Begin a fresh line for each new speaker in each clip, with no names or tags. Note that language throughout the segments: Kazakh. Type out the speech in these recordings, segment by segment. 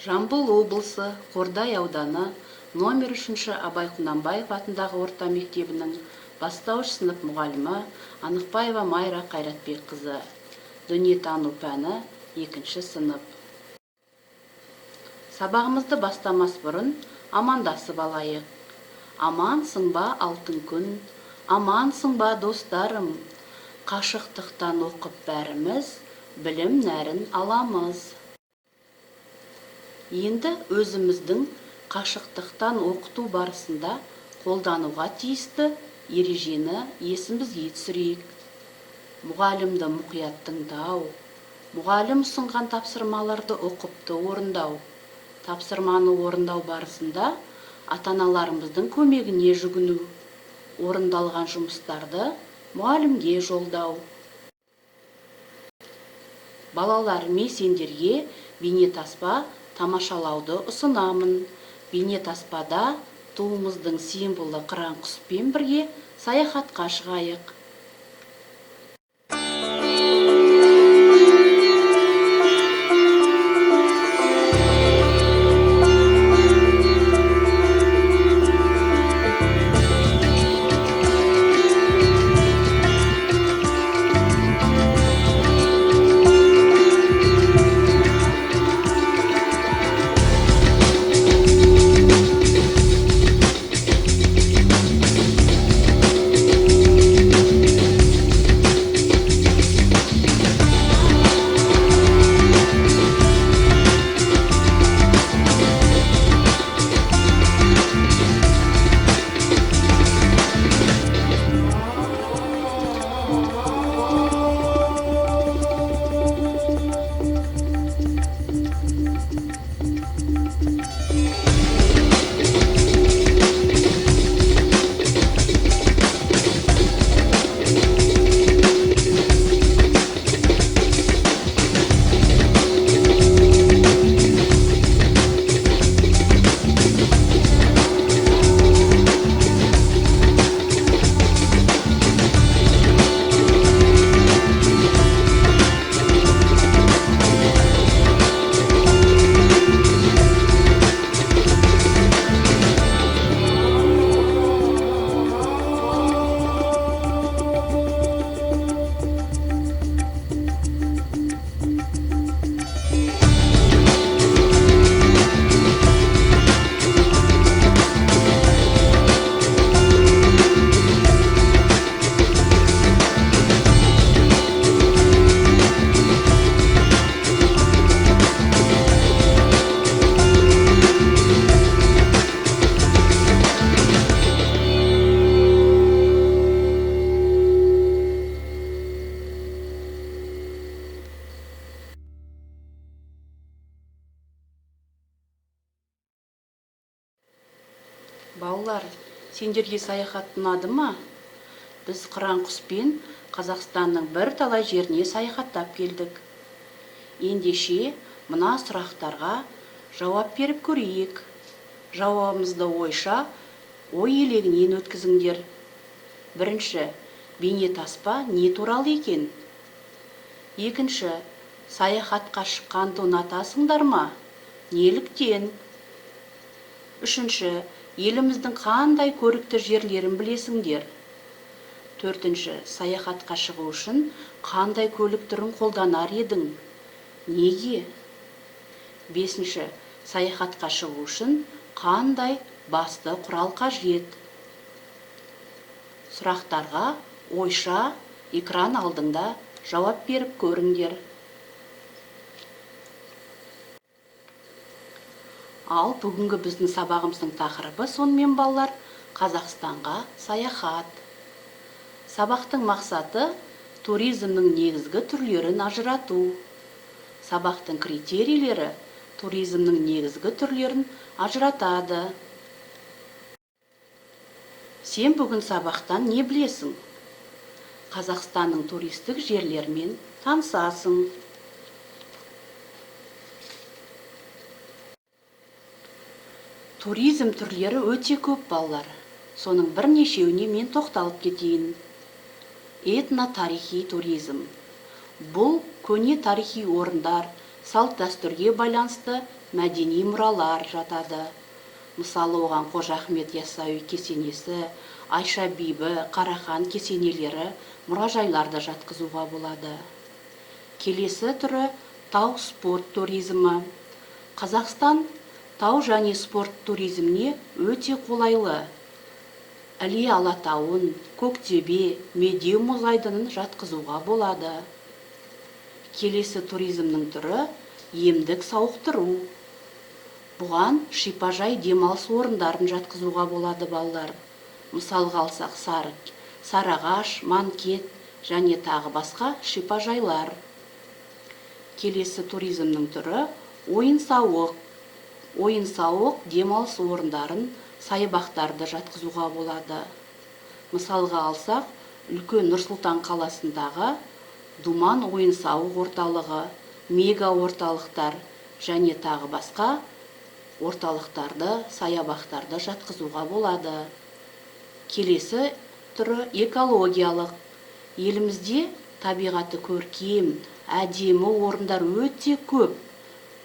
Жамбыл облысы Қордай ауданы номер 3 Абай Құнанбаев атындағы орта мектебінің бастауыш сынып мұғалімі Анықбаева Майра Қайратбекқызы. Дүниетану пәні 2 сынып. Сабағымызды бастамас бұрын амандасып алайық. Амансың ба алтын күн, амансың ба достарым, қашықтықтан оқып бәріміз білім нәрін аламыз. Енді өзіміздің қашықтықтан оқыту барысында қолдануға тиісті ережені есімізге түсірейік. Мұғалімді мұқият тыңдау, мұғалім ұсынған тапсырмаларды ұқыпты орындау. Тапсырманы орындау барысында ата-аналарымыздың көмегіне жүгіну, орындалған жұмыстарды мұғалімге жолдау. Балалар, мен сендерге бейнетаспа тамашалауды ұсынамын. Бейнетаспада туымыздың символы қыран құспен бірге саяхатқа шығайық. Балалар, сендерге саяхат ұнады ма? Біз қыран құспен Қазақстанның бірталай жеріне саяхаттап келдік. Ендеше мына сұрақтарға жауап беріп көрейік. Жауабымызды ойша, ой елегінен өткізіңдер. Бірінші, бейнетаспа не туралы екен? Екінші, саяхатқа шыққанды ұнатасыңдар ма? Неліктен? Үшінші, еліміздің қандай көрікті жерлерін білесіңдер? Төртінші, саяхатқа шығу үшін қандай көлік түрін қолданар едің? Неге? Бесінші, саяхатқа шығу үшін қандай басты құрал қажет? Сұрақтарға ойша экран алдыңда жауап беріп көріңдер. Ал бүгінгі біздің сабағымыздың тақырыбы сонымен балалар Қазақстанға саяхат. Сабақтың мақсаты туризмнің негізгі түрлерін ажырату. Сабақтың критерийлері туризмнің негізгі түрлерін ажыратады. Сен бүгін сабақтан не білесің? Қазақстанның туристік жерлерімен танысасың. Туризм түрлері өте көп балалар. Соның бірнешеуіне мен тоқталып кетейін. Этно-тарихи туризм. Бұл көне тарихи орындар, салт дәстүрге байланысты мәдени мұралар жатады. Мысалы, оған Қожа Ахмет Яссауи кесенесі, Айша Бибі, Қарахан кесенелері, мұражайларды жатқызуға болады. Келесі түрі тау спорт туризмі. Қазақстан тау және спорт туризміне өте қолайлы. Іле Алатауын, Көктөбе, Медеу мұз айдынын жатқызуға болады. Келесі туризмнің түрі емдік сауықтыру. Бұған шипажай демалыс орындарын жатқызуға болады балалар. Мысалға алсақ Сарыағаш, Манкент және тағы басқа шипажайлар. Келесі туризмнің түрі ойын-сауық. Ойын-сауық демалыс орындарын, саябақтарды жатқызуға болады. Мысалға алсақ, үлкен Нұр-Сұлтан қаласындағы Думан ойын-сауық орталығы, мега орталықтар және тағы басқа орталықтарды, саябақтарды жатқызуға болады. Келесі түрі экологиялық. Елімізде табиғаты көркем, әдемі орындар өте көп.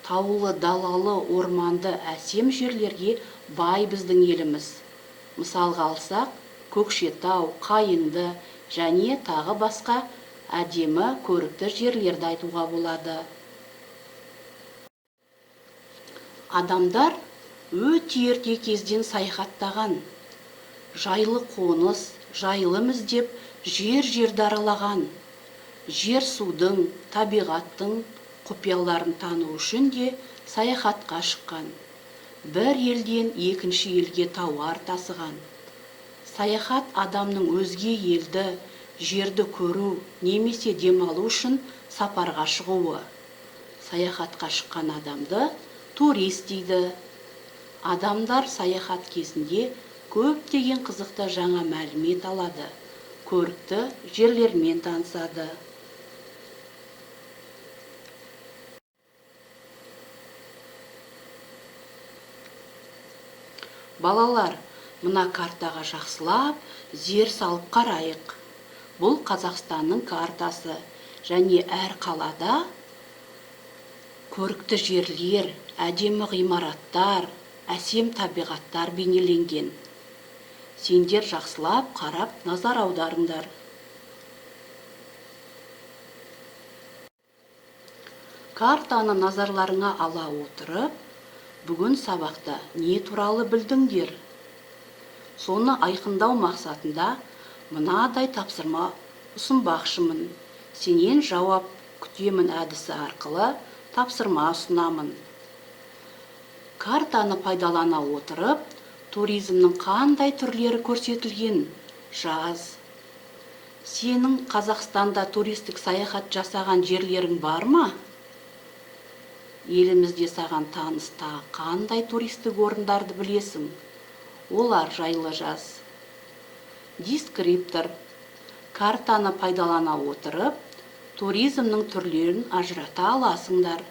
Таулы, далалы, орманды, әсем жерлерге бай біздің еліміз. Мысалға алсақ, Көкшетау, Қайыңды және тағы басқа әдемі көрікті жерлерді айтуға болады. Адамдар өте ерте кезден саяхаттаған. Жайлы қоныс, жайылым іздеп жер-жерді аралаған. Жер судың, табиғаттың құпияларын тану үшін де саяхатқа шыққан. Бір елден екінші елге тауар тасыған. Саяхат адамның өзге елді, жерді көру немесе демалу үшін сапарға шығуы. Саяхатқа шыққан адамды турист дейді. Адамдар саяхат кезінде көптеген қызықты жаңа мәлімет алады, көрікті жерлермен танысады. Балалар, мына картаға жақсылап зер салып қарайық. Бұл Қазақстанның картасы және әр қалада көрікті жерлер, әдемі ғимараттар, әсем табиғаттар бейнеленген. Сендер жақсылап қарап назар аударыңдар. Картаны назарларыңа ала отырып, бүгін сабақта не туралы білдіңдер? Соны айқындау мақсатында мынадай тапсырма ұсынбақшымын. Сенен жауап күтемін әдісі арқылы тапсырма ұсынамын. Картаны пайдалана отырып, туризмнің қандай түрлері көрсетілген жаз. Сенің Қазақстанда туристік саяхат жасаған жерлерің бар ма? Елімізде саған таныста қандай туристік орындарды білесің? Олар жайлы жаз. Дескриптор. Картаны пайдалана отырып, туризмнің түрлерін ажырата аласыңдар.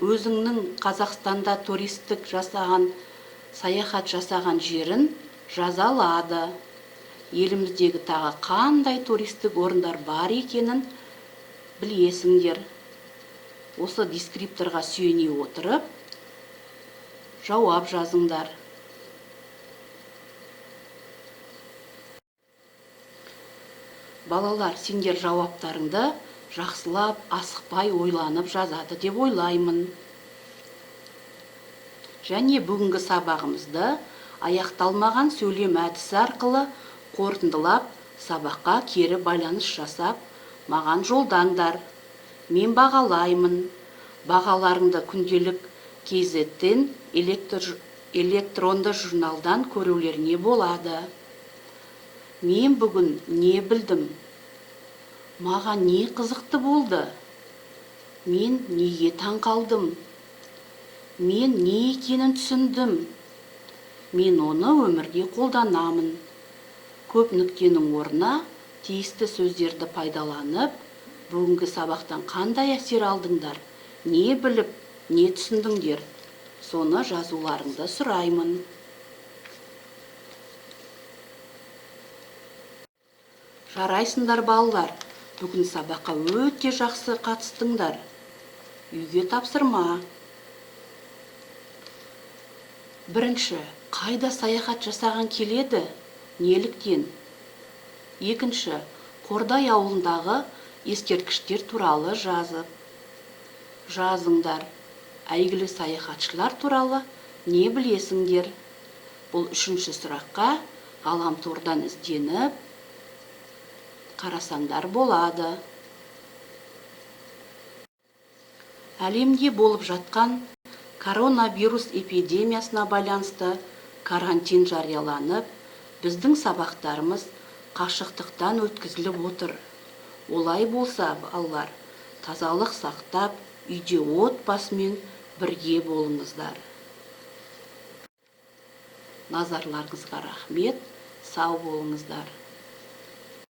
Өзіңнің Қазақстанда туристік саяхат жасаған жерін жазалады. Еліміздегі тағы қандай туристік орындар бар екенін білесіңдер. Осы дескрипторға сүйене отырып, жауап жазыңдар. Балалар, сендер жауаптарыңды жақсылап, асықпай ойланып жазады деп ойлаймын. Және бүгінгі сабағымызды аяқталмаған сөйлем әдісі арқылы қорытындылап, сабаққа кері байланыс жасап, маған жолдаңдар. Мен бағалаймын. Бағаларыңды күнделік KZ-тен электронды журналдан көрулеріне болады. Мен бүгін не білдім? Маған не қызықты болды? Мен неге таң қалдым? Мен не екенін түсіндім? Мен оны өмірде қолданамын. Көп нүктенің орнына тиісті сөздерді пайдаланып, бүгінгі сабақтан қандай әсер алдыңдар? Не біліп, не түсіндіңдер? Соны жазуларыңды сұраймын. Жарайсыңдар балалар, бүгін сабаққа өте жақсы қатыстыңдар. үйге тапсырма. Бірінші, қайда саяхат жасаған келеді? Неліктен? Екінші, Қордай ауылындағы ескерткіштер туралы жазыңдар. Әйгілі саяхатшылар туралы не білесіңдер? Бұл үшінші сұраққа ғаламтордан ізденіп қарасаңдар болады. Әлемде болып жатқан коронавирус эпидемиясына байланысты карантин жарияланып, біздің сабақтарымыз қашықтықтан өткізіліп отыр. Олай болса, балалар, тазалық сақтап, үйде отбасымен бірге болыңыздар. Назарларыңызға рахмет, сау болыңыздар.